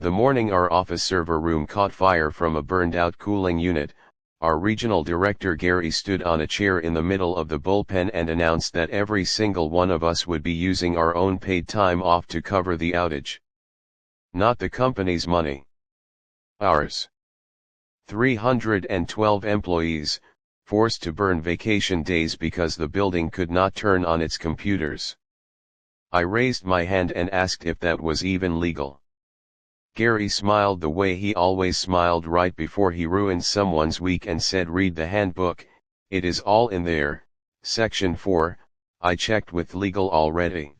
The morning our office server room caught fire from a burned-out cooling unit, our regional director Gary stood on a chair in the middle of the bullpen and announced that every single one of us would be using our own paid time off to cover the outage. Not the company's money. Ours. 312 employees, forced to burn vacation days because the building could not turn on its computers. I raised my hand and asked if that was even legal. Gary smiled the way he always smiled right before he ruined someone's week and said, "Read the handbook, it is all in there, section 4, I checked with legal already."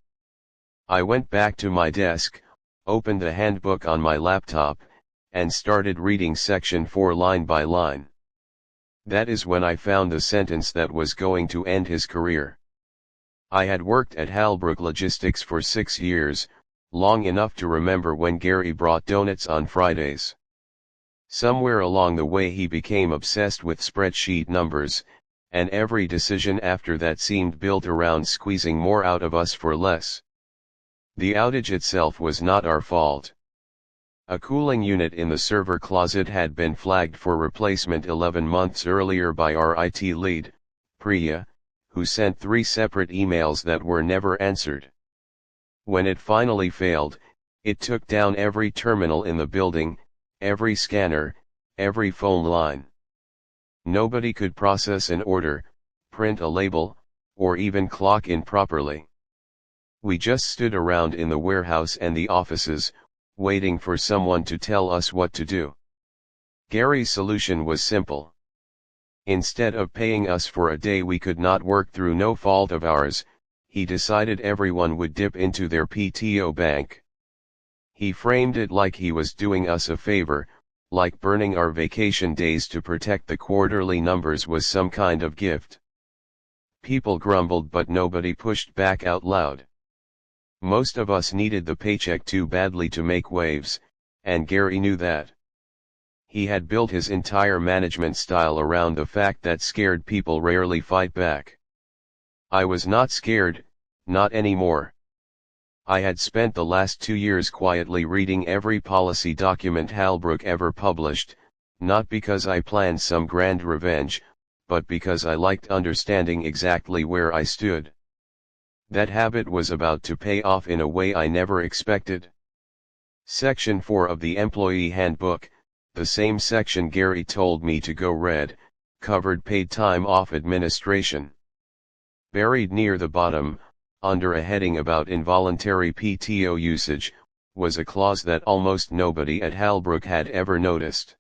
I went back to my desk, opened the handbook on my laptop, and started reading section 4 line by line. That is when I found the sentence that was going to end his career. I had worked at Handbook Logistics for 6 years, long enough to remember when Gary brought donuts on Fridays. Somewhere along the way he became obsessed with spreadsheet numbers, and every decision after that seemed built around squeezing more out of us for less. The outage itself was not our fault. A cooling unit in the server closet had been flagged for replacement 11 months earlier by our IT lead, Priya, who sent 3 separate emails that were never answered. When it finally failed, it took down every terminal in the building, every scanner, every phone line. Nobody could process an order, print a label, or even clock in properly. We just stood around in the warehouse and the offices, waiting for someone to tell us what to do. Gary's solution was simple. Instead of paying us for a day we could not work through no fault of ours, he decided everyone would dip into their PTO bank. He framed it like he was doing us a favor, like burning our vacation days to protect the quarterly numbers was some kind of gift. People grumbled but nobody pushed back out loud. Most of us needed the paycheck too badly to make waves, and Gary knew that. He had built his entire management style around the fact that scared people rarely fight back. I was not scared, not anymore. I had spent the last 2 years quietly reading every policy document Handbook ever published, not because I planned some grand revenge, but because I liked understanding exactly where I stood. That habit was about to pay off in a way I never expected. Section 4 of the Employee Handbook, the same section Gary told me to go read, covered paid time off administration. Buried near the bottom, under a heading about involuntary PTO usage, was a clause that almost nobody at Handbook had ever noticed.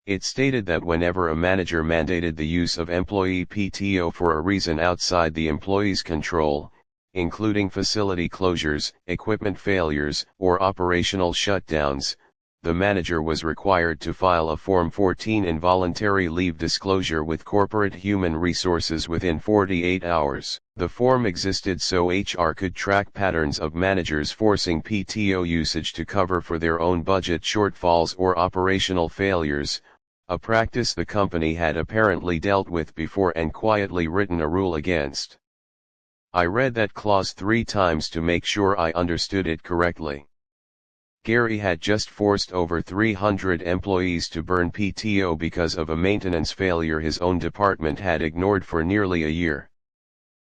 It stated that whenever a manager mandated the use of employee PTO for a reason outside the employee's control, including facility closures, equipment failures, or operational shutdowns, the manager was required to file a Form 14 involuntary leave disclosure with Corporate Human Resources within 48 hours. The form existed so HR could track patterns of managers forcing PTO usage to cover for their own budget shortfalls or operational failures, a practice the company had apparently dealt with before and quietly written a rule against. I read that clause 3 times to make sure I understood it correctly. Gary had just forced over 300 employees to burn PTO because of a maintenance failure his own department had ignored for nearly a year.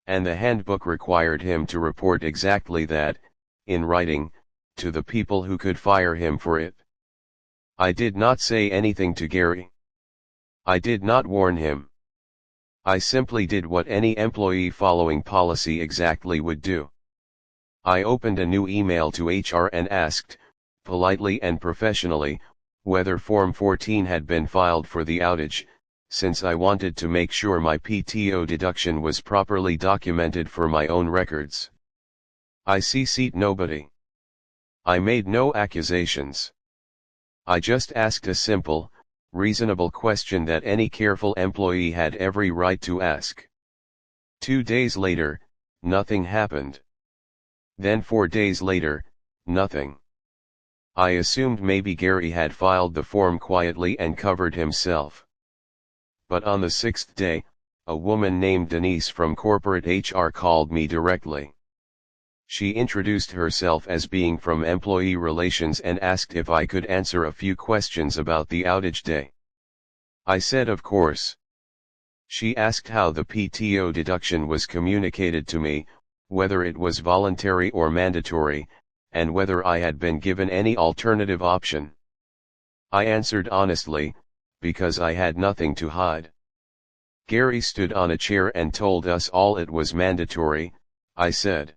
And the handbook required him to report exactly that, in writing, to the people who could fire him for it. I did not say anything to Gary. I did not warn him. I simply did what any employee following policy exactly would do. I opened a new email to HR and asked, politely and professionally, whether Form 14 had been filed for the outage, since I wanted to make sure my PTO deduction was properly documented for my own records. I CC'd nobody. I made no accusations. I just asked a simple, reasonable question that any careful employee had every right to ask. 2 days later, nothing happened. Then 4 days later, nothing. I assumed maybe Gary had filed the form quietly and covered himself. But on the 6th day, a woman named Denise from corporate HR called me directly. She introduced herself as being from employee relations and asked if I could answer a few questions about the outage day. I said of course. She asked how the PTO deduction was communicated to me, whether it was voluntary or mandatory, and whether I had been given any alternative option. I answered honestly, because I had nothing to hide. Gary stood on a chair and told us all it was mandatory, I said.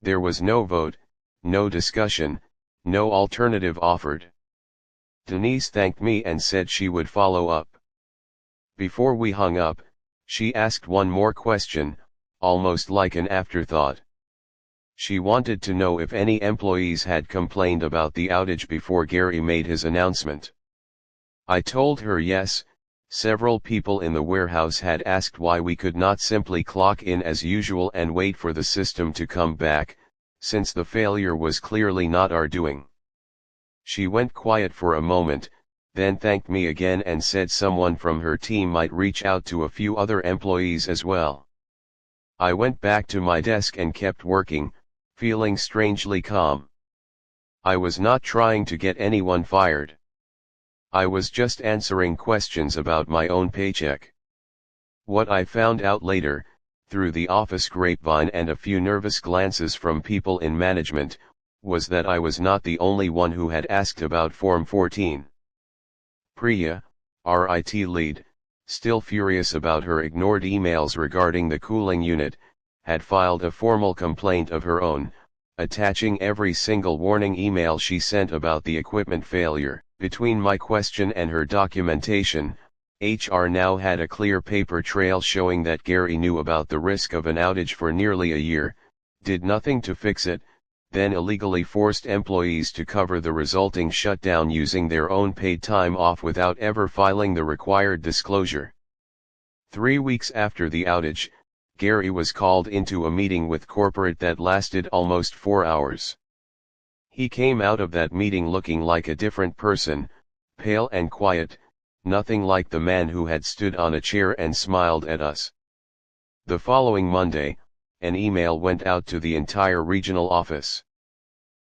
There was no vote, no discussion, no alternative offered. Denise thanked me and said she would follow up. Before we hung up, she asked one more question, almost like an afterthought. She wanted to know if any employees had complained about the outage before Gary made his announcement. I told her yes, several people in the warehouse had asked why we could not simply clock in as usual and wait for the system to come back, since the failure was clearly not our doing. She went quiet for a moment, then thanked me again and said someone from her team might reach out to a few other employees as well. I went back to my desk and kept working, feeling strangely calm. I was not trying to get anyone fired. I was just answering questions about my own paycheck. What I found out later, through the office grapevine and a few nervous glances from people in management, was that I was not the only one who had asked about Form 14. Priya, our IT lead, still furious about her ignored emails regarding the cooling unit, had filed a formal complaint of her own, attaching every single warning email she sent about the equipment failure. Between my question and her documentation, HR now had a clear paper trail showing that Gary knew about the risk of an outage for nearly a year, did nothing to fix it, then illegally forced employees to cover the resulting shutdown using their own paid time off without ever filing the required disclosure. 3 weeks after the outage, Gary was called into a meeting with corporate that lasted almost 4 hours. He came out of that meeting looking like a different person, pale and quiet, nothing like the man who had stood on a chair and smiled at us. The following Monday, an email went out to the entire regional office.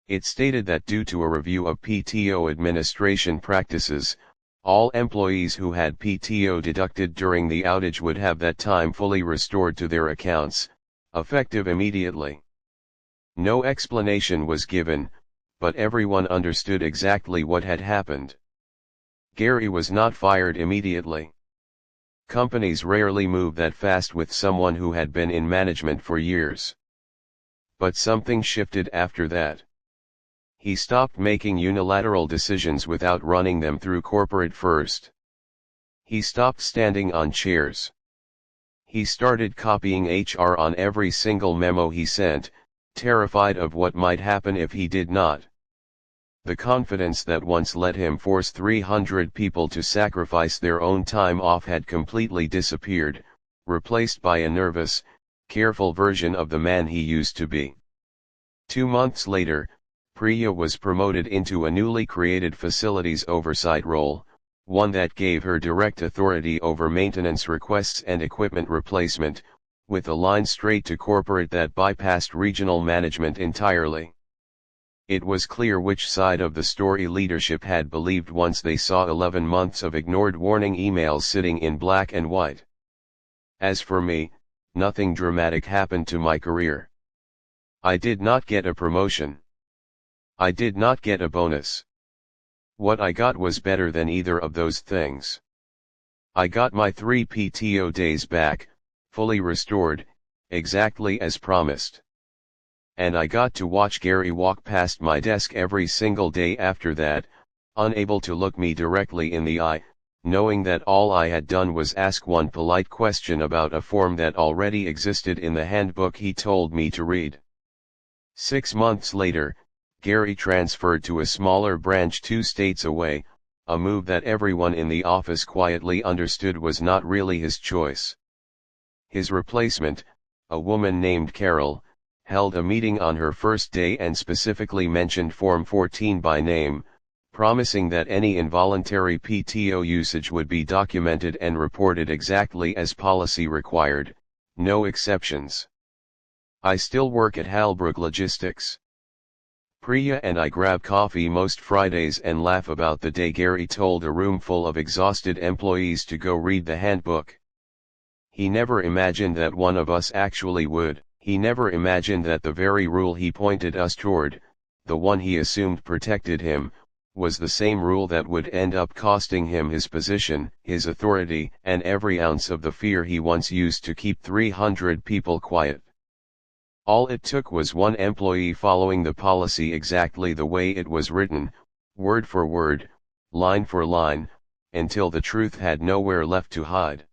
It stated that due to a review of PTO administration practices, all employees who had PTO deducted during the outage would have that time fully restored to their accounts, effective immediately. No explanation was given, but everyone understood exactly what had happened. Gary was not fired immediately. Companies rarely move that fast with someone who had been in management for years. But something shifted after that. He stopped making unilateral decisions without running them through corporate first. He stopped standing on chairs. He started copying HR on every single memo he sent, terrified of what might happen if he did not. The confidence that once let him force 300 people to sacrifice their own time off had completely disappeared, replaced by a nervous, careful version of the man he used to be. 2 months later, Priya was promoted into a newly created facilities oversight role, one that gave her direct authority over maintenance requests and equipment replacement, with a line straight to corporate that bypassed regional management entirely. It was clear which side of the story leadership had believed once they saw 11 months of ignored warning emails sitting in black and white. As for me, nothing dramatic happened to my career. I did not get a promotion. I did not get a bonus. What I got was better than either of those things. I got my 3 PTO days back, fully restored, exactly as promised. And I got to watch Gary walk past my desk every single day after that, unable to look me directly in the eye, knowing that all I had done was ask one polite question about a form that already existed in the handbook he told me to read. 6 months later, Gary transferred to a smaller branch 2 states away, a move that everyone in the office quietly understood was not really his choice. His replacement, a woman named Carol, held a meeting on her first day and specifically mentioned Form 14 by name, promising that any involuntary PTO usage would be documented and reported exactly as policy required, no exceptions. I still work at Handbook Logistics. Priya and I grab coffee most Fridays and laugh about the day Gary told a room full of exhausted employees to go read the handbook. He never imagined that one of us actually would. He never imagined that the very rule he pointed us toward, the one he assumed protected him, was the same rule that would end up costing him his position, his authority, and every ounce of the fear he once used to keep 300 people quiet. All it took was one employee following the policy exactly the way it was written, word for word, line for line, until the truth had nowhere left to hide.